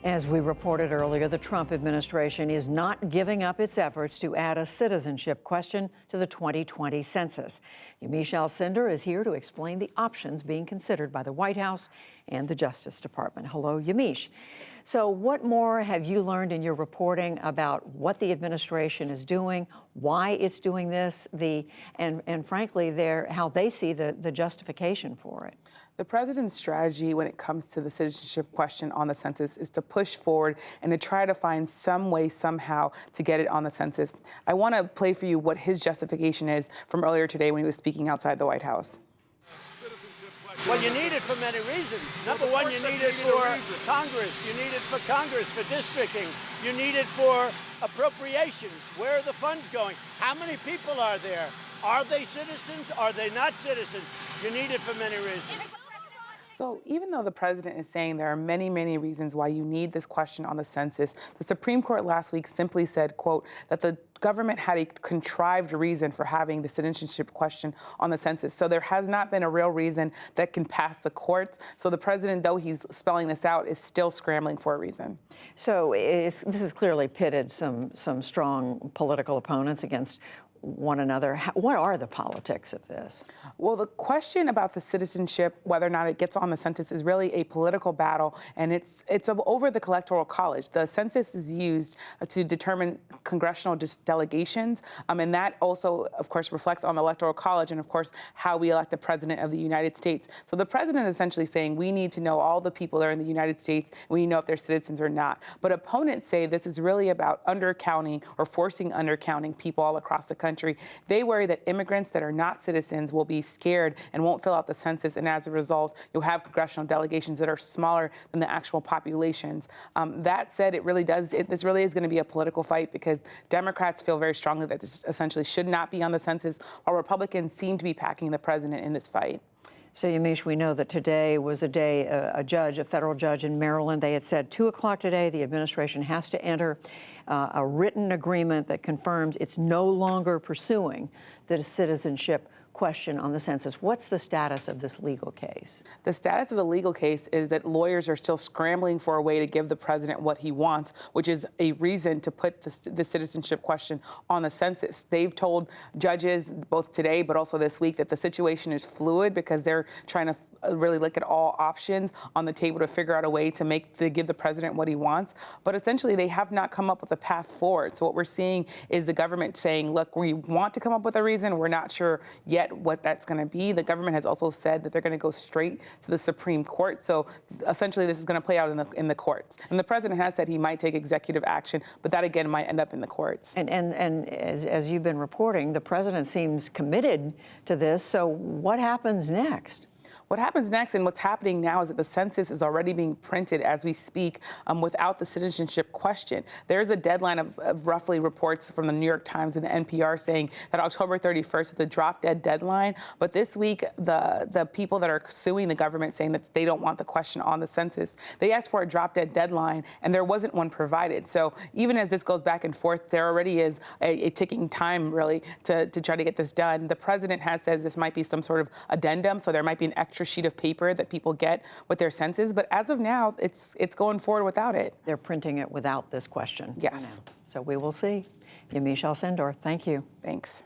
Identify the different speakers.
Speaker 1: As we reported earlier, the Trump administration is not giving up its efforts to add a citizenship question to the 2020 census. Yamiche Alcindor is here to explain the options being considered by the White House and the Justice Department. Hello, Yamiche. So what more have you learned in your reporting about what the administration is doing, why it's doing this, and frankly, how they see the justification for it?
Speaker 2: The president's strategy when it comes to the citizenship question on the census is to push forward and to try to find some way, somehow, to get it on the census. I want to play for you what his justification is from earlier today when he was speaking outside the White House.
Speaker 3: Well, you need it for many reasons. Number one, you need it for Congress. You need it for Congress, for districting. You need it for appropriations. Where are the funds going? How many people are there? Are they citizens? Are they not citizens? You need it for many reasons.
Speaker 2: So even though the president is saying there are many, many reasons why you need this question on the census, the Supreme Court last week simply said, quote, that the government had a contrived reason for having the citizenship question on the census. So there has not been a real reason that can pass the courts. So the president, though he's spelling this out, is still scrambling for a reason.
Speaker 1: So this has clearly pitted some strong political opponents against one another. What are the politics of this?
Speaker 2: Well, the question about the citizenship, whether or not it gets on the census, is really a political battle, and it's over the Electoral College. The census is used to determine congressional delegations, and that also, of course, reflects on the Electoral College and, of course, how we elect the president of the United States. So the president is essentially saying we need to know all the people that are in the United States, and we need to know if they're citizens or not. But opponents say this is really about undercounting or forcing undercounting people all across the country. They worry that immigrants that are not citizens will be scared and won't fill out the census, and as a result, you'll have congressional delegations that are smaller than the actual populations. That said, this really is going to be a political fight because Democrats feel very strongly that this essentially should not be on the census, while Republicans seem to be backing the president in this fight.
Speaker 1: So, Yamiche, we know that today was a day a federal judge in Maryland, they had said 2 o'clock today, the administration has to enter a written agreement that confirms it's no longer pursuing the citizenship question on the census. What's the status of this legal case?
Speaker 2: The status of the legal case is that lawyers are still scrambling for a way to give the president what he wants, which is a reason to put the citizenship question on the census. They've told judges both today but also this week that the situation is fluid because they're trying to really look at all options on the table to figure out a way to give the president what he wants. But essentially, they have not come up with a path forward. So what we're seeing is the government saying, look, we want to come up with a reason. We're not sure yet what that's going to be. The government has also said that they're going to go straight to the Supreme Court. So essentially, this is going to play out in the courts. And the president has said he might take executive action, but that, again, might end up in the courts.
Speaker 1: And as you've been reporting, the president seems committed to this. So what happens next?
Speaker 2: What happens next and what's happening now is that the census is already being printed as we speak without the citizenship question. There's a deadline of roughly reports from the New York Times and the NPR saying that October 31st is the drop-dead deadline. But this week, the people that are suing the government saying that they don't want the question on the census, they asked for a drop-dead deadline, and there wasn't one provided. So even as this goes back and forth, there already is a ticking time, really, to try to get this done. The president has said this might be some sort of addendum, so there might be an extra sheet of paper that people get with their census. But as of now, it's going forward without it.
Speaker 1: They're printing it without this question.
Speaker 2: Yes.
Speaker 1: So we will see. Yamiche Alcindor, thank you.
Speaker 2: Thanks.